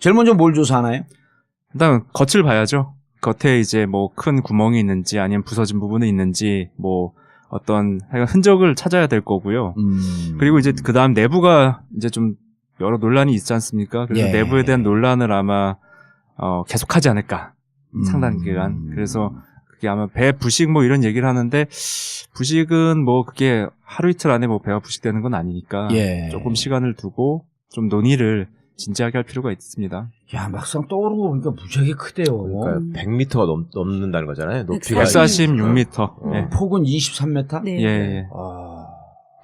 제일 먼저 뭘 조사하나요? 일단 겉을 봐야죠. 겉에 이제 뭐 큰 구멍이 있는지 아니면 부서진 부분이 있는지 뭐 어떤 흔적을 찾아야 될 거고요. 그리고 이제 그 다음 내부가 이제 좀 여러 논란이 있지 않습니까? 그래서 예. 내부에 대한 논란을 아마 계속하지 않을까 상당 기간. 그래서 그게 아마 배 부식 뭐 이런 얘기를 하는데 부식은 뭐 그게 하루 이틀 안에 뭐 배가 부식되는 건 아니니까 예. 조금 시간을 두고 좀 논의를 진지하게 할 필요가 있습니다. 야, 막상 떠오르는 거 보니까 무지하게 크대요. 그러니까 100m가 넘는다는 거잖아요. 높이가 146m. 네. 폭은 23m? 네. 예, 예.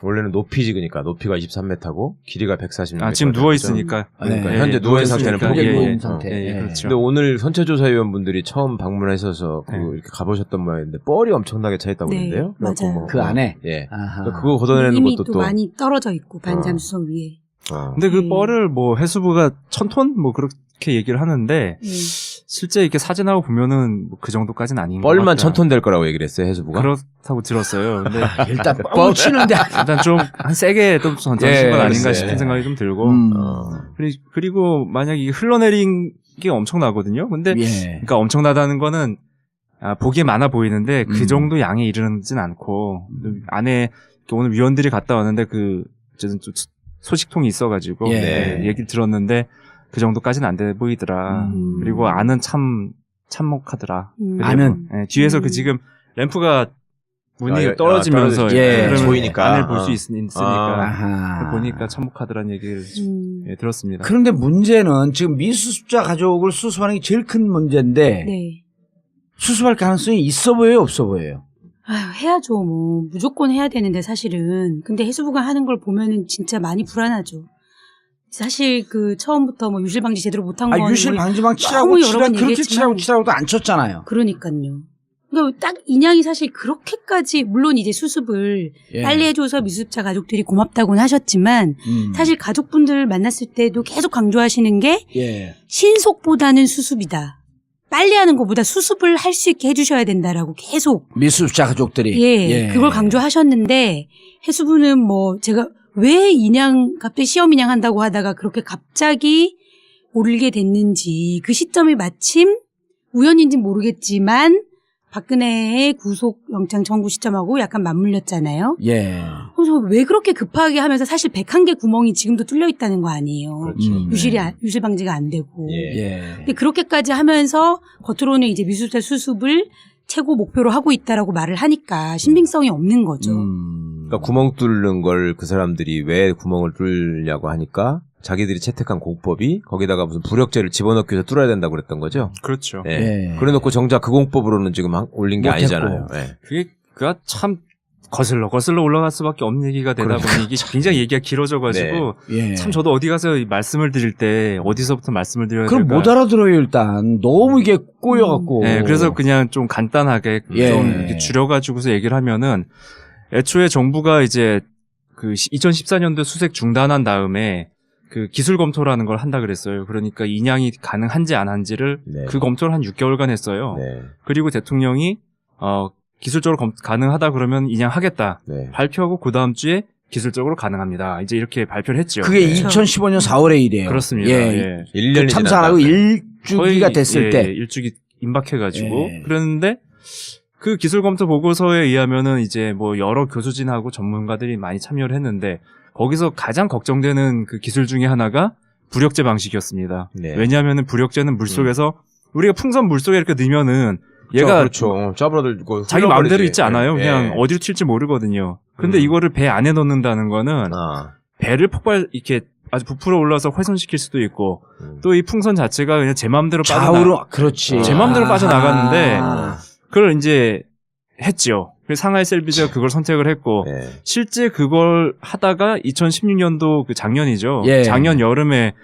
원래는 높이지 그러니까 높이가 23m고 길이가 146m. 아, 지금 누워 있으니까. 그러니까 네. 현재 누워 있는 상태는 누워 폭이고. 있는 상태. 예, 그렇죠. 근데 오늘 선체조사위원분들이 처음 방문하셔서 이렇게 가보셨던 모양인데 뻘이 엄청나게 차 있다고 네, 그러는데요. 맞아요. 그 안에? 예. 아하. 그러니까 그거 걷어내는 이미 것도 또 많이 떨어져 있고 반잠수선 위에. 근데 그 뻘을 뭐 해수부가 1000톤 뭐 그렇게 얘기를 하는데 실제 이렇게 사진하고 보면은 뭐 그 정도까지는 아닌 것 뻘만 같아요. 1000톤 될 거라고 얘기를 했어요 해수부가. 그렇다고 들었어요. 근데 일단 뻥 치는데. 일단 좀 한 세게 좀 던진 건 아닌가 글쎄. 싶은 생각이 좀 들고 그리고 만약에 이게 흘러내린 게 엄청나거든요. 근데 예. 그러니까 엄청나다는 거는 보기에 많아 보이는데 그 정도 양에 이르진 않고 안에 오늘 위원들이 갔다 왔는데 그 어쨌든 좀 소식통이 있어가지고 예. 얘기를 들었는데 그 정도까지는 안 돼 보이더라. 그리고 안은 참 참혹하더라. 안은 뒤에서 그 지금 램프가 문이 아, 떨어지면서 예. 보이니까. 안을 볼 수 있으니까 아하. 보니까 참혹하더라는 얘기를 들었습니다. 그런데 문제는 지금 미수습자 가족을 수습하는 게 제일 큰 문제인데 네. 수습할 가능성이 있어 보여요, 없어 보여요? 아유, 해야죠. 뭐 무조건 해야 되는데 사실은. 근데 해수부가 하는 걸 보면은 진짜 많이 불안하죠. 사실 그 처음부터 뭐 유실 방지 제대로 못한 건 유실 방지망 치라고 너무 여러 번 그렇게 얘기했지만 치라고도 안 쳤잖아요. 그러니까요. 그러니까 딱 인양이 사실 그렇게까지 물론 이제 수습을 예. 빨리 해줘서 미수습자 가족들이 고맙다고는 하셨지만 사실 가족분들 만났을 때도 계속 강조하시는 게 예. 신속보다는 수습이다. 빨리 하는 것보다 수습을 할 수 있게 해주셔야 된다라고 계속 미수습자 가족들이 예, 그걸 강조하셨는데 해수부는 뭐 제가 왜 갑자기 시험 인양한다고 하다가 그렇게 갑자기 오르게 됐는지 그 시점이 마침 우연인지는 모르겠지만 박근혜의 구속영장 청구 시점하고 약간 맞물렸잖아요. 예. 그래서 왜 그렇게 급하게 하면서 사실 101개 구멍이 지금도 뚫려 있다는 거 아니에요. 그렇죠. 유실 방지가 안 되고. 예. 근데 그렇게까지 하면서 겉으로는 이제 미수습자 수습을 최고 목표로 하고 있다라고 말을 하니까 신빙성이 없는 거죠. 그러니까 구멍 뚫는 걸 그 사람들이 왜 구멍을 뚫냐고 하니까 자기들이 채택한 공법이 거기다가 무슨 부력제를 집어넣기 위해서 뚫어야 된다고 그랬던 거죠. 그렇죠. 예. 예. 그래놓고 정작 그 공법으로는 지금 올린 게 못했고. 아니잖아요. 예. 그가 참 거슬러 올라갈 수밖에 없는 얘기가 되다 보니 이게 굉장히 얘기가 길어져가지고 예. 참 저도 어디 가서 이 말씀을 드릴 때 어디서부터 말씀을 드려야 그럼 될까? 못 알아들어요, 일단. 너무 이게 꼬여갖고. 네, 그래서 그냥 좀 간단하게 예. 좀 이렇게 줄여가지고서 얘기를 하면은 애초에 정부가 이제 그 2014년도 수색 중단한 다음에 그 기술 검토라는 걸 한다 그랬어요. 그러니까 인양이 가능한지 안 한지를 네. 그 검토를 한 6개월간 했어요. 네. 그리고 대통령이 기술적으로 가능하다 그러면 인양하겠다 네. 발표하고 그 다음 주에 기술적으로 가능합니다. 이제 이렇게 발표를 했죠. 그게 네. 2015년 4월의 일이에요. 그렇습니다. 예. 1년이 참사 안 하고 일주기가 됐을 때. 일주기 임박해가지고 예. 그랬는데 그 기술 검토 보고서에 의하면은 이제 뭐 여러 교수진하고 전문가들이 많이 참여를 했는데 거기서 가장 걱정되는 그 기술 중에 하나가 부력제 방식이었습니다. 네. 왜냐하면은 부력제는 물속에서 우리가 풍선 물속에 이렇게 넣으면은 얘가 그렇죠. 짜부러들고 자기 마음대로 있지 않아요. 예. 그냥 어디로 튈지 모르거든요. 근데 이거를 배 안에 넣는다는 거는 배를 이렇게 아주 부풀어 올라서 훼손시킬 수도 있고 또 이 풍선 자체가 그냥 제 마음대로 좌우로 그렇지. 제 마음대로 빠져나갔는데 그걸 이제 했죠. 그래서 상하이 셀비즈가 그걸 선택을 했고 네. 실제 그걸 하다가 2016년도 그 작년이죠. 예. 작년 여름에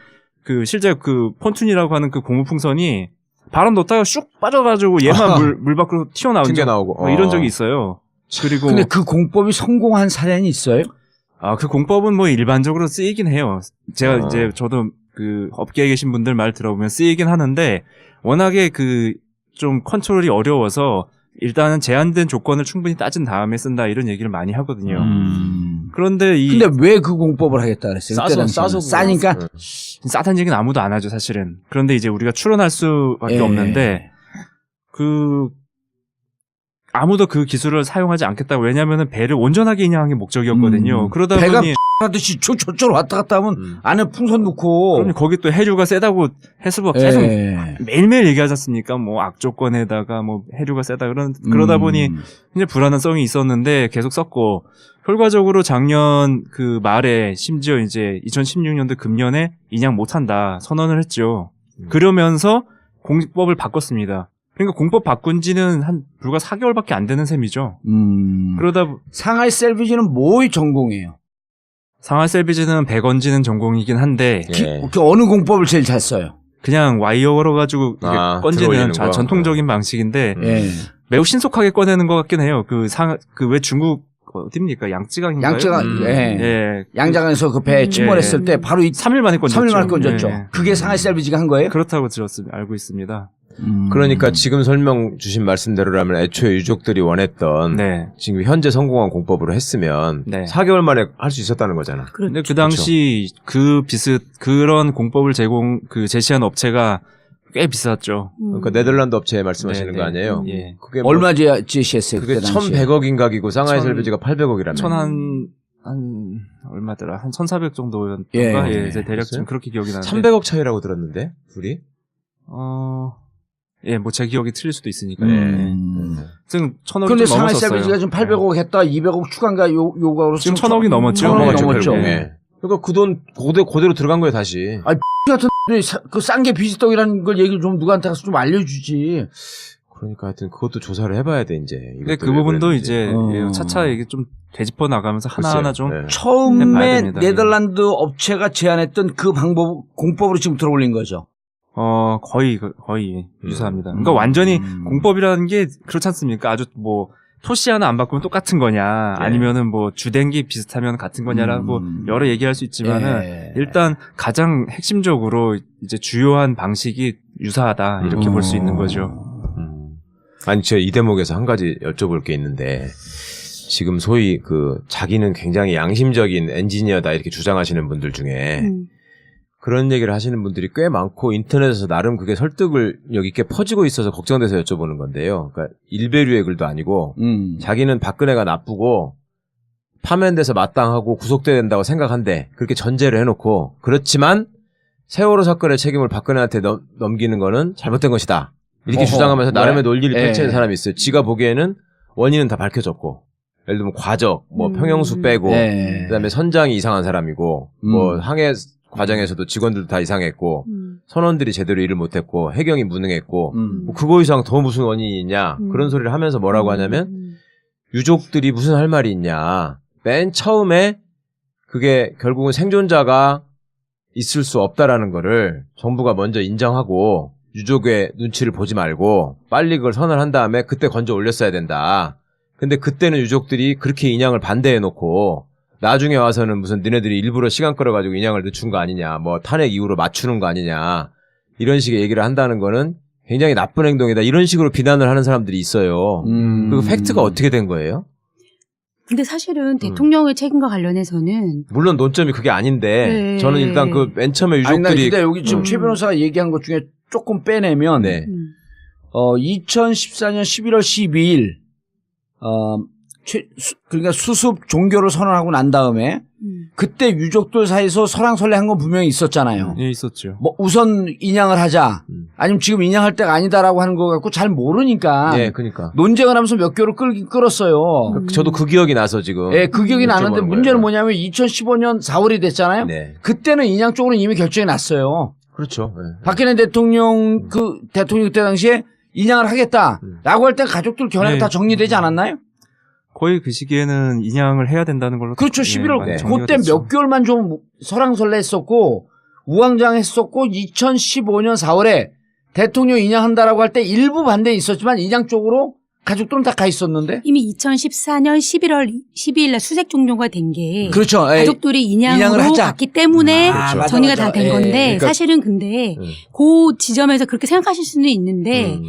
그 실제 그 폰툰이라고 하는 그 고무풍선이 바람 넣다가 쑥 빠져가지고 얘만 물 밖으로 튕겨나오고 뭐 이런 적이 있어요. 그리고 근데 그 공법이 성공한 사례는 있어요? 그 공법은 뭐 일반적으로 쓰이긴 해요. 제가 이제 저도 그 업계에 계신 분들 말 들어보면 쓰이긴 하는데 워낙에 그 좀 컨트롤이 어려워서 일단은 제한된 조건을 충분히 따진 다음에 쓴다 이런 얘기를 많이 하거든요. 그런데 근데 왜 그 공법을 하겠다 그랬어요? 그때 당시에는. 싸니까. 싸다는 얘기는 아무도 안 하죠, 사실은. 그런데 이제 우리가 추론할 수밖에 없는데 아무도 그 기술을 사용하지 않겠다고. 왜냐면은 배를 온전하게 인양한 게 목적이었거든요. 그러다 배가 보니 하듯이 저쪽으로 왔다 갔다 하면 안에 풍선 넣고. 그럼 거기 또 해류가 세다고 해수부가 계속 매일매일 얘기하지 않습니까? 뭐 악조건에다가 뭐 해류가 세다 그러다 보니 이제 불안한성이 있었는데 계속 썼고 결과적으로 작년 그 말에 심지어 이제 2016년도 금년에 인양 못한다 선언을 했죠. 그러면서 공법을 바꿨습니다. 그러니까 공법 바꾼 지는 한 불과 4개월밖에 안 되는 셈이죠. 그러다 상하이 셀비지는 뭐의 전공이에요? 상하이 셀비지는 배 건지는 전공이긴 한데 그 어느 공법을 제일 잘 써요? 그냥 와이어 걸어가지고 건지는 전통적인 방식인데 매우 신속하게 꺼내는 것 같긴 해요. 그 왜 중국 어디입니까? 양쯔강인가요? 양자강에서 그 배 침몰했을 때 바로 3일 만에 건졌죠. 3일 만에 건졌죠. 그게 상하이 셀비지가 한 거예요? 그렇다고 알고 있습니다. 그러니까 지금 설명 주신 말씀대로라면 애초에 유족들이 원했던 지금 현재 성공한 공법으로 했으면 4개월 만에 할 수 있었다는 거잖아. 근데 그 당시 그런 공법을 제시한 업체가 꽤 비쌌죠. 그러니까 네덜란드 업체 말씀하시는 거 아니에요? 예. 그게 얼마 제시했어요? 그게 1,100억인 가격이고 상하이 셀비지가 800억이라면. 얼마더라? 한 1,400 정도였던가? 대략 좀 그렇게 기억이 나는데. 300억 차이라고 들었는데, 둘이? 뭐 제 기억이 틀릴 수도 있으니까요. 지금 1,000억이 근데 좀 상하이 넘었었어요. 셀비지가 지금 800억 했다, 200억 추가인가 요가로 지금 1,000억이 넘었죠. 1,000억이 넘었죠. 그러니까 그 돈 그대로 들어간 거예요, 다시. 같은 그 싼 게 비지떡이라는 걸 얘기를 좀 누구한테 가서 좀 알려주지. 그러니까 하여튼 그것도 조사를 해봐야 돼, 이제. 근데 그 부분도 이제 차차 이게 좀 되짚어 나가면서 하나하나 좀. 처음에 네덜란드 업체가 제안했던 그 공법으로 지금 들어올린 거죠. 거의 유사합니다. 그러니까 완전히 공법이라는 게 그렇지 않습니까? 아주 뭐 토시 하나 안 바꾸면 똑같은 거냐, 아니면은 뭐 주댕기 비슷하면 같은 거냐라고 여러 얘기할 수 있지만은 일단 가장 핵심적으로 이제 주요한 방식이 유사하다 이렇게 볼 수 있는 거죠. 아니, 제가 이 대목에서 한 가지 여쭤볼 게 있는데, 지금 소위 자기는 굉장히 양심적인 엔지니어다 이렇게 주장하시는 분들 중에 그런 얘기를 하시는 분들이 꽤 많고 인터넷에서 나름 그게 설득력 있게 퍼지고 있어서 걱정돼서 여쭤보는 건데요. 그러니까 일배류의 글도 아니고 자기는 박근혜가 나쁘고 파면돼서 마땅하고 구속돼야 된다고 생각한대. 그렇게 전제를 해놓고 그렇지만 세월호 사건의 책임을 박근혜한테 넘기는 거는 잘못된 것이다. 이렇게 주장하면서 나름의 논리를 펼치는 사람이 있어요. 지가 보기에는 원인은 다 밝혀졌고 예를 들면 과적, 뭐 평형수 빼고 그다음에 선장이 이상한 사람이고 뭐 항해 과정에서도 직원들도 다 이상했고 선원들이 제대로 일을 못했고 해경이 무능했고 뭐 그거 이상 더 무슨 원인이 있냐 그런 소리를 하면서 뭐라고 하냐면 유족들이 무슨 할 말이 있냐 맨 처음에 그게 결국은 생존자가 있을 수 없다라는 거를 정부가 먼저 인정하고 유족의 눈치를 보지 말고 빨리 그걸 선언한 다음에 그때 건져 올렸어야 된다. 근데 그때는 유족들이 그렇게 인양을 반대해놓고 나중에 와서는 무슨 너네들이 일부러 시간 끌어가지고 인양을 늦춘 거 아니냐, 뭐 탄핵 이후로 맞추는 거 아니냐, 이런 식의 얘기를 한다는 거는 굉장히 나쁜 행동이다. 이런 식으로 비난을 하는 사람들이 있어요. 그 팩트가 어떻게 된 거예요? 근데 사실은 대통령의 책임과 관련해서는 물론 논점이 그게 아닌데 저는 일단 그 맨 처음에 유족들이 근데 여기 지금 최 변호사가 얘기한 것 중에 조금 빼내면 2014년 11월 12일 그러니까 수습 종교를 선언하고 난 다음에 그때 유족들 사이에서 설왕설래한 건 분명히 있었잖아요. 예, 있었죠. 뭐 우선 인양을 하자, 아니면 지금 인양할 때가 아니다라고 하는 거 갖고 잘 모르니까. 그러니까 논쟁을 하면서 몇 개월을 끌었어요. 저도 그 기억이 나서 지금. 그 기억이 나는데 문제는 뭐냐면 2015년 4월이 됐잖아요. 그때는 인양 쪽으로 이미 결정이 났어요. 그렇죠. 박근혜 대통령 대통령 그때 당시에 인양을 하겠다라고 할 때 가족들 견해가 다 정리되지 않았나요? 거의 그 시기에는 인양을 해야 된다는 걸로. 그렇죠. 11월. 그때 몇 개월만 좀 설왕설래 했었고, 우왕좌왕했었고, 2015년 4월에 대통령 인양한다라고 할 때 일부 반대 있었지만 인양 쪽으로 가족들은 다 가 있었는데. 이미 2014년 11월 12일 날 수색 종료가 된 게. 그렇죠. 가족들이 인양으로 갔기 때문에 정리가 다 된 건데, 그러니까 사실은 근데 그 지점에서 그렇게 생각하실 수는 있는데,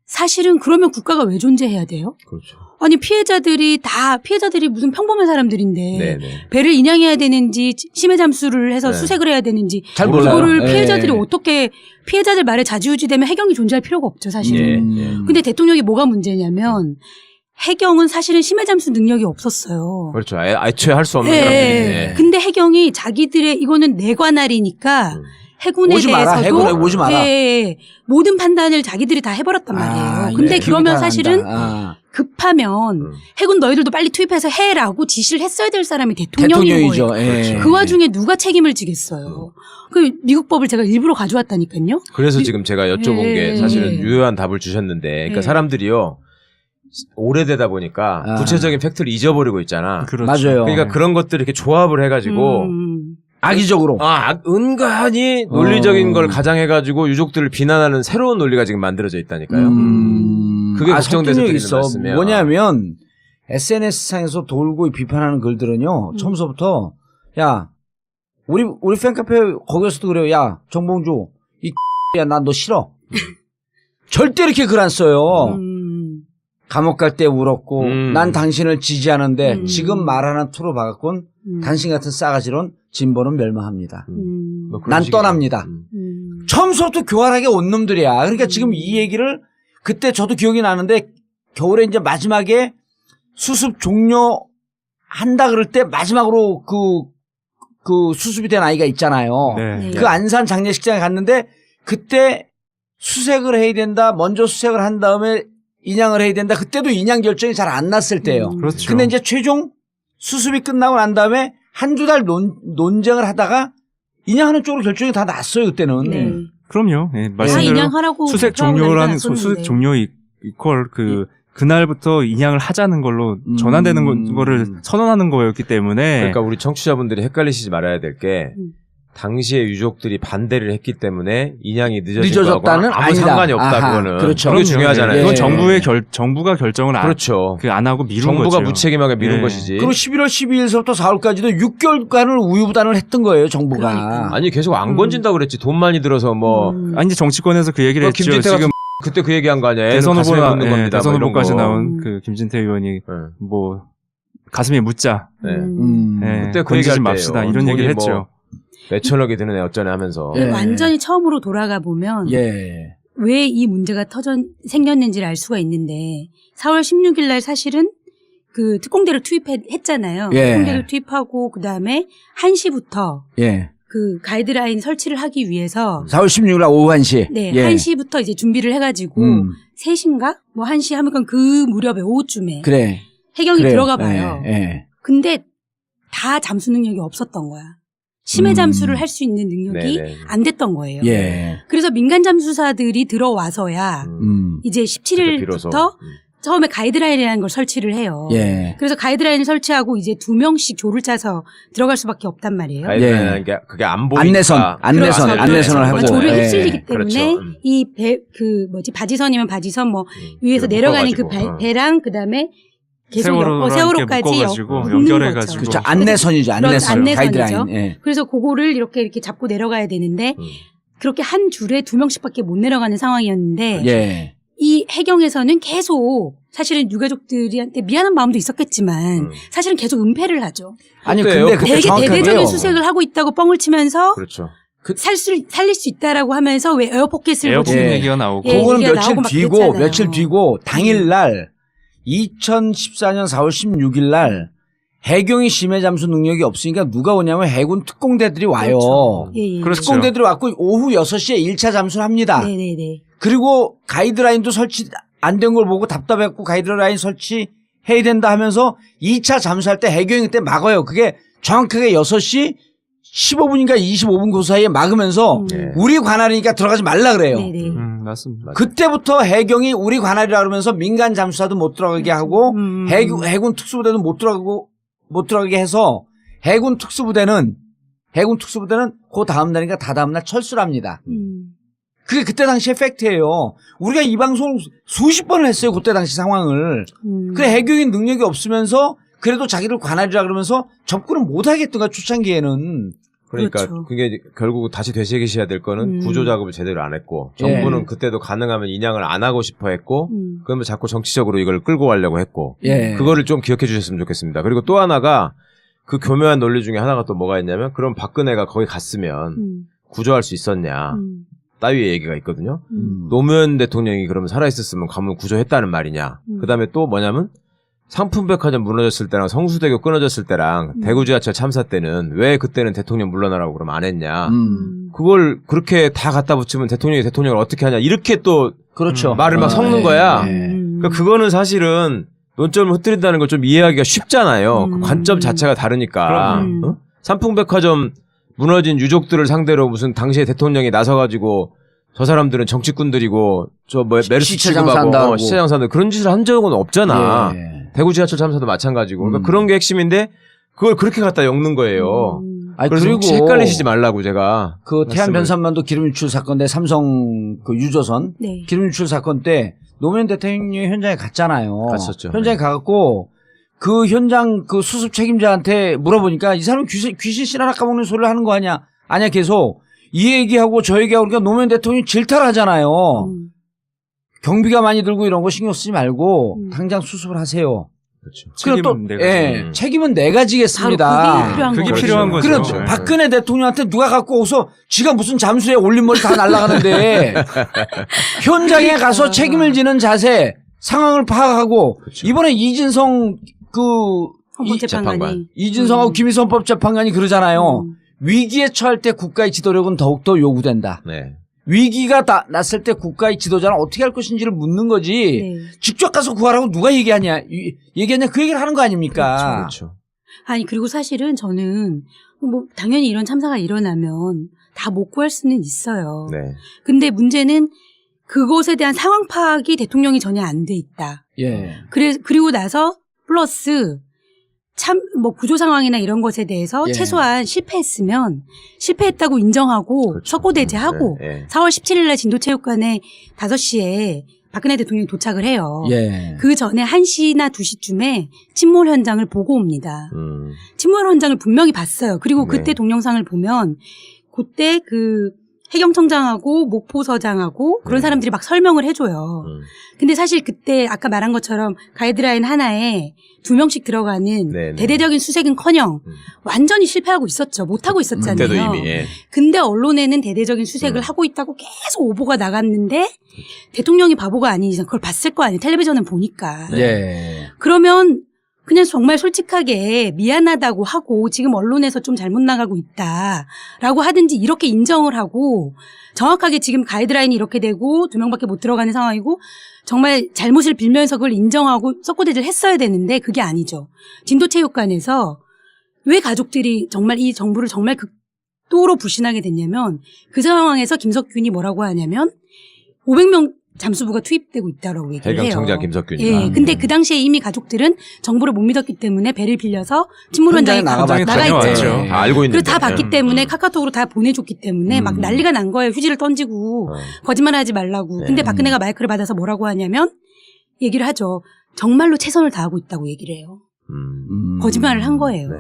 사실은 그러면 국가가 왜 존재해야 돼요? 그렇죠. 아니 피해자들이 무슨 평범한 사람들인데 네네. 배를 인양해야 되는지 심해 잠수를 해서 네. 수색을 해야 되는지 잘 몰라요. 그거를 예. 피해자들이 어떻게 피해자들 말에 좌지우지되면 해경이 존재할 필요가 없죠 사실은. 예. 근데 대통령이 뭐가 문제냐면 해경은 사실은 심해 잠수 능력이 없었어요. 그렇죠. 애초에 할 수 없는 예. 사람들이네. 근데 해경이 자기들의 이거는 내 관할이니까 해군에 오지 마라. 대해서도 해군에 오지 마라. 예, 모든 판단을 자기들이 다 해버렸단 말이에요. 근데 예. 그러면 기억이 사실은 다 난다. 급하면 해군 너희들도 빨리 투입해서 해라고 지시를 했어야 될 사람이 대통령인 대통령이죠. 거예요. 예. 그 와중에 누가 책임을 지겠어요. 그 미국 법을 제가 일부러 가져왔다니까요. 그래서 지금 제가 여쭤본 예. 게 사실은 유효한 답을 주셨는데, 그러니까 예. 사람들이요 오래되다 보니까 아. 구체적인 팩트를 잊어버리고 있잖아. 그렇죠. 맞아요. 그러니까 그런 것들을 이렇게 조합을 해가지고 악의적으로. 은근히 논리적인 걸 가장해가지고 유족들을 비난하는 새로운 논리가 지금 만들어져 있다니까요. 그게 걱정돼서 설득력이 드리는 있어. 말씀이에요. 뭐냐면 SNS상에서 돌고 비판하는 글들은요. 처음서부터 야 우리 팬카페 거기서도 그래요. 야 정봉주 야 난 너 싫어. 절대 이렇게 글 안 써요. 감옥 갈 때 울었고 난 당신을 지지하는데 지금 말 하나 투로 박았곤 당신 같은 싸가지론 진보는 멸망합니다. 뭐 그런 난 식이죠. 떠납니다. 처음서부터 교활하게 온 놈들이야. 그러니까 지금 이 얘기를 그때 저도 기억이 나는데 겨울에 이제 마지막에 수습 종료한다 그럴 때 마지막으로 그 수습이 된 아이가 있잖아요. 네. 그 안산 장례식장에 갔는데 그때 수색을 해야 된다. 먼저 수색을 한 다음에 인양을 해야 된다. 그때도 인양 결정이 잘 안 났을 때예요. 그렇죠. 근데 이제 최종 수습이 끝나고 난 다음에 한두 달 논쟁을 하다가 인양하는 쪽으로 결정이 다 났어요. 그때는. 네. 그럼요. 예, 다 말씀대로 인양하라고 수색 발표하고 종료라는 난리가 났었는데. 수색 종료 이퀄 그날부터 인양을 하자는 걸로 전환되는 거를 선언하는 거였기 때문에 그러니까 우리 청취자분들이 헷갈리시지 말아야 될 게 당시에 유족들이 반대를 했기 때문에 인양이 늦어졌다는 아무 아니다. 상관이 없다. 아하, 그거는 그렇죠. 그게 중요하잖아요. 예. 그건 정부가 결정을 그렇죠. 안 하고 미룬 정부가 거죠. 무책임하게 미룬 네. 것이지. 그리고 11월 12일서부터 4월까지도 6개월간을 우유부단을 했던 거예요. 정부가. 그러니까. 아니 계속 안 건진다고 그랬지. 돈 많이 들어서 뭐 아니 이제 정치권에서 그 얘기를 했죠. 김진태가 지금 그때 그 얘기한 거 아니야. 대선 가슴에 후보나 묻는 겁니다. 대선 뭐 이런 후보까지 거. 나온 그 김진태 의원이 뭐 가슴에 묻자. 네. 네, 그때 그 건지지 얘기할 맙시다. 때예요. 이런 얘기를 돈이 뭐 했죠. 몇천억이 드는 애 어쩌네 하면서. 예. 완전히 처음으로 돌아가 보면 예. 왜 이 문제가 생겼는지를 알 수가 있는데 4월 16일 날 사실은 그 특공대를 투입했잖아요. 예. 특공대를 투입하고 그다음에 1시부터 예. 그 가이드라인 설치를 하기 위해서 4월 16일 날 오후 1시. 네, 예. 1시부터 이제 준비를 해가지고 3시인가? 뭐 1시 하면 그 무렵에 오후쯤에 그래. 해경이 그래요. 들어가 봐요. 예. 예. 근데 다 잠수 능력이 없었던 거야. 심해 잠수를 할 수 있는 능력이 네네. 안 됐던 거예요. 예. 그래서 민간 잠수사들이 들어와서야 이제 비로소. 17일부터 처음에 가이드라인이라는 걸 설치를 해요. 예. 그래서 가이드라인을 설치하고 이제 2명씩 조를 짜서 들어갈 수밖에 없단 말이에요. 가이드라인이라는 게 그게 안 보이니까. 안내선을 하고. 조를 예. 휩쓸리기 때문에 그렇죠. 이 바지선이면 바지선 뭐 위에서 내려가는 그 묶어가지고. 배랑 그다음에 계속 세월호랑 세월호까지 이렇게 묶어가지고 묶는 연결해가지고. 그렇죠. 안내선이죠. 안내선. 안내선이죠. 가이드라인. 예. 그래서 그거를 이렇게 잡고 내려가야 되는데 그렇게 한 줄에 2명씩밖에 못 내려가는 상황이었는데 예. 이 해경에서는 계속 사실은 유가족들한테 미안한 마음도 있었겠지만 사실은 계속 은폐를 하죠. 아니 그때요? 근데 그때 되게 정확하게요. 대대적인 수색을 하고 있다고 뻥을 치면서 그렇죠. 살릴 수 있다라고 하면서 왜 에어포켓을 에어컨 예. 얘기가 나오고. 예. 그거는 얘기가 며칠 나오고 막 뒤고 그랬잖아요. 며칠 뒤고 당일날 2014년 4월 16일 날 해경이 심해 잠수 능력이 없으니까 누가 오냐면 해군 특공대들이 와요. 그렇죠. 예, 예. 그렇죠. 특공대들이 왔고 오후 6시에 1차 잠수를 합니다. 네네네. 그리고 가이드라인도 설치 안 된 걸 보고 답답했고 가이드라인 설치해야 된다 하면서 2차 잠수할 때 해경이 그때 막아요. 그게 정확하게 6시 15분인가 25분 그 사이에 막으면서 우리 관할이니까 들어가지 말라 그래요. 네네. 맞습니다. 그때부터 해경이 우리 관할이라 그러면서 민간 잠수사도 못 들어가게 하고 해군 특수부대도 못 들어가게 해서 해군 특수부대는 그 다음 날인가 다다음 날 철수를 합니다. 그게 그때 당시의 팩트예요. 우리가 이 방송을 수십 번을 했어요. 그때 당시 상황을. 그 해경이 능력이 없으면서 그래도 자기를 관할이라 그러면서 접근을 못 하겠던 거야 초창기에는. 그러니까 그렇죠. 그게 결국 다시 되새기셔야 될 거는 구조 작업을 제대로 안 했고 정부는 그때도 가능하면 인양을 안 하고 싶어 했고 그러면 자꾸 정치적으로 이걸 끌고 가려고 했고 그거를 좀 기억해 주셨으면 좋겠습니다. 그리고 또 하나가 그 교묘한 논리 중에 하나가 또 뭐가 있냐면 그럼 박근혜가 거기 갔으면 구조할 수 있었냐 따위의 얘기가 있거든요. 노무현 대통령이 그러면 살아있었으면 가면 구조했다는 말이냐. 그다음에 또 뭐냐면 상품백화점 무너졌을 때랑 성수대교 끊어졌을 때랑 대구 지하철 참사 때는 왜 그때는 대통령 물러나라고 그러면 안 했냐. 그걸 그렇게 다 갖다 붙이면 대통령이 대통령을 어떻게 하냐. 이렇게 또 그렇죠. 말을 막 섞는 거야. 그러니까 그거는 사실은 논점을 흐트린다는 걸 좀 이해하기가 쉽잖아요. 그 관점 자체가 다르니까. 어? 상품백화점 무너진 유족들을 상대로 무슨 당시에 대통령이 나서가지고 저 사람들은 정치꾼들이고 저 뭐 메르스 시체 취급하고 장사한다고. 시체 장사한다고 그런 짓을 한 적은 없잖아. 예. 대구 지하철 참사도 마찬가지고. 그러니까 그런 게 핵심인데 그걸 그렇게 갖다 엮는 거예요. 아니, 그래서 그리고 혹시 헷갈리시지 말라고 제가. 그 태안변산만도 기름 유출 사건 때 삼성 그 유조선 네. 기름 유출 사건 때 노무현 대통령이 현장에 갔잖아요. 갔었죠. 현장에 가갖고 그 현장 그 수습 책임자한테 물어보니까 이 사람은 귀신 씨나 깎아먹는 소리를 하는 거 아니야? 아니야 계속 이 얘기하고 저 얘기하고 그러니까 노무현 대통령이 질타를 하잖아요. 경비가 많이 들고 이런 거 신경 쓰지 말고 당장 수습을 하세요. 그렇죠. 그리고 또 책임은 내가 책임은 내가 지겠습니다. 바로 그게 필요한 그게 거죠. 필요한 거죠. 그럼 그렇죠. 박근혜 대통령한테 누가 갖고 오서 지가 무슨 잠수에 올림머리 다 날아가는데 현장에 가서 책임을 지는 자세 상황을 파악하고 그렇죠. 이번에 이진성 헌법재판관이 이진성하고 김희수 헌법재판관이 그러잖아요. 위기에 처할 때 국가의 지도력은 더욱더 요구된다. 네. 위기가 났을 때 국가의 지도자는 어떻게 할 것인지를 묻는 거지. 네. 직접 가서 구하라고 누가 얘기하냐 그 얘기를 하는 거 아닙니까? 그렇죠. 아니 그리고 사실은 저는 뭐 당연히 이런 참사가 일어나면 다 못 구할 수는 있어요. 네. 근데 문제는 그것에 대한 상황 파악이 대통령이 전혀 안 돼 있다. 예. 그리고 나서 플러스 뭐 구조 상황이나 이런 것에 대해서 예. 최소한 실패했다고 인정하고 그렇죠. 석고대죄하고 네, 네. 4월 17일 날 진도체육관에 5시에 박근혜 대통령이 도착을 해요. 예. 그 전에 1시나 2시쯤에 침몰 현장을 보고 옵니다. 침몰 현장을 분명히 봤어요. 그리고 그때 네. 동영상을 보면 그때 그 해경청장하고 목포서장하고 그런 네. 사람들이 막 설명을 해줘요. 근데 사실 그때 아까 말한 것처럼 가이드라인 하나에 2명씩 들어가는 네네. 대대적인 수색은커녕 완전히 실패하고 있었죠. 못하고 있었잖아요. 그때도 이미 예. 근데 언론에는 대대적인 수색을 하고 있다고 계속 오보가 나갔는데 대통령이 바보가 아닌 이상 그걸 봤을 거 아니에요. 텔레비전은 보니까. 예. 그러면 그냥 정말 솔직하게 미안하다고 하고 지금 언론에서 좀 잘못 나가고 있다라고 하든지 이렇게 인정을 하고 정확하게 지금 가이드라인이 이렇게 되고 2명밖에 못 들어가는 상황이고 정말 잘못을 빌면서 그걸 인정하고 석고대죄를 했어야 되는데 그게 아니죠. 진도체육관에서 왜 가족들이 정말 이 정부를 정말 극도로 불신하게 됐냐면 그 상황에서 김석균이 뭐라고 하냐면 500명 잠수부가 투입되고 있다라고 얘기를 해요. 해경청장 김석균이. 예. 근데 그 당시에 이미 가족들은 정보를 못 믿었기 때문에 배를 빌려서 침몰 현장에 나가 나가 다녀왔죠. 있잖아요. 다 알고 있는데. 그리고 다 봤기 때문에 카카오톡으로 다 보내줬기 때문에 막 난리가 난 거예요. 휴지를 던지고 거짓말하지 말라고. 근데 박근혜가 마이크를 받아서 뭐라고 하냐면 얘기를 하죠. 정말로 최선을 다하고 있다고 얘기를 해요. 거짓말을 한 거예요. 네.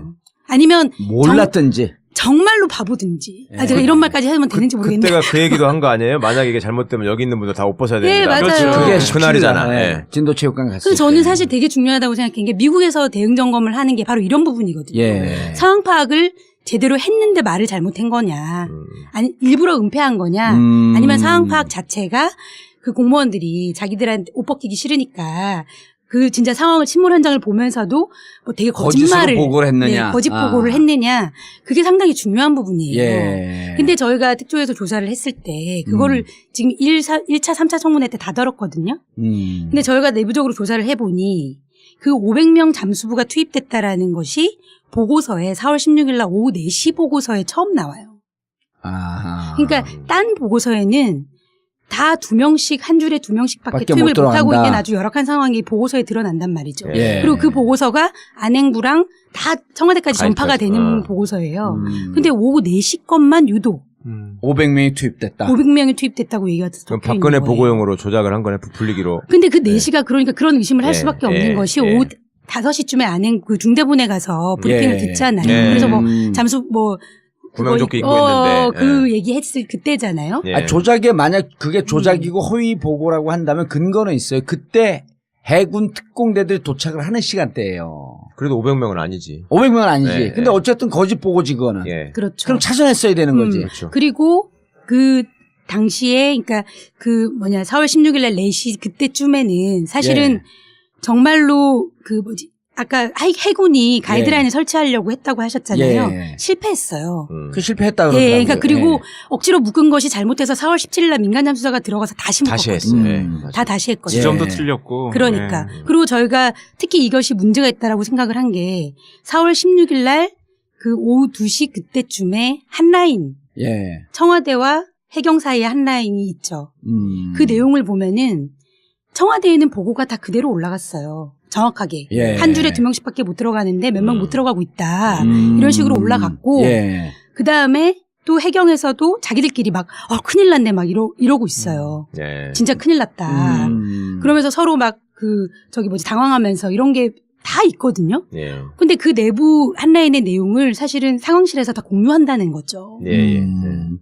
아니면 몰랐든지. 정말로 바보든지. 제가 이런 말까지 하면 되는지 모르겠는데. 그때가 그 얘기도 한 거 아니에요? 만약에 이게 잘못되면 여기 있는 분들 다 옷 벗어야 네, 됩니다. 맞아요. 그렇죠. 그게 그날이잖아. 네. 예. 진도체육관 갔을 그래서 저는 때. 사실 되게 중요하다고 생각한 게 미국에서 대응 점검을 하는 게 바로 이런 부분이거든요. 예. 상황 파악을 제대로 했는데 말을 잘못한 거냐, 아니 일부러 은폐한 거냐, 아니면 상황 파악 자체가 그 공무원들이 자기들한테 옷 벗기기 싫으니까 그 진짜 상황을 침몰 현장을 보면서도 뭐 되게 거짓말을 거짓으로 보고를 했느냐. 네, 거짓 보고를 했느냐, 그게 상당히 중요한 부분이에요. 예. 근데 저희가 특조에서 조사를 했을 때 그거를 지금 1차, 3차 청문회 때 다 다뤘거든요. 근데 저희가 내부적으로 조사를 해보니 그 500명 잠수부가 투입됐다라는 것이 보고서에 4월 16일 날 오후 4시 보고서에 처음 나와요. 아하. 그러니까 딴 보고서에는 다 2명씩 한 줄에 2명씩밖에 밖에 투입을 못 못하고 들어간다. 있는 아주 열악한 상황이 보고서에 드러난단 말이죠. 예. 그리고 그 보고서가 안행부랑 다 청와대까지 전파가 되는 보고서예요. 근데 오후 4시 것만 유독 500명이 투입됐다. 500명이 투입됐다고 얘기가 그럼 적혀 있는 박근혜 거예요. 보고용으로 조작을 한 거네, 부풀리기로. 근데 그 4시가 그러니까 그런 의심을 할 예, 수밖에 예, 없는 것이 예. 오후 5시쯤에 안행 그 중대본에 가서 브리핑을 예. 듣잖아요. 예. 그래서 뭐 잠수 뭐 구명조끼 입고 있는데. 그 얘기했을 그때잖아요. 예. 아, 조작에 만약 그게 조작이고 허위 보고라고 한다면 근거는 있어요. 그때 해군 특공대들이 도착을 하는 시간대예요. 그래도 500명은 아니지. 500명은 아니지. 네, 근데 네. 어쨌든 거짓 보고지 그거는. 예. 그렇죠. 그럼 찾아냈어야 되는 거지. 그렇죠. 그리고 그 당시에 그러니까 4월 16일 날 4시 그때쯤에는 사실은 예. 정말로 아까 해군이 가이드라인을 설치하려고 했다고 하셨잖아요. 예. 실패했어요. 그 실패했다 그러더라고요. 예, 그러니까 그리고 예. 억지로 묶은 것이 잘못해서 4월 17일 날 민간 잠수사가 들어가서 다시 다시 묶었거든요. 했어요. 예. 음. 다시 했거든요. 지점도 예. 틀렸고. 그러니까. 예. 그리고 저희가 특히 이것이 문제가 있다라고 생각을 한 게 4월 16일 날 그 오후 2시 그때쯤에 한 라인 예. 청와대와 해경 사이에 한 라인이 있죠. 그 내용을 보면은 청와대에는 보고가 다 그대로 올라갔어요. 정확하게. 예. 한 줄에 2명씩밖에 못 들어가는데 몇 명 못 들어가고 있다. 음. 이런 식으로 올라갔고 예. 그다음에 또 해경에서도 자기들끼리 막 큰일 났네 막 이러고 있어요. 예. 진짜 큰일 났다. 그러면서 서로 막 당황하면서 이런 게 다 있거든요. 예. 근데 그 내부 한 라인의 내용을 사실은 상황실에서 다 공유한다는 거죠. 예. 예. 그럼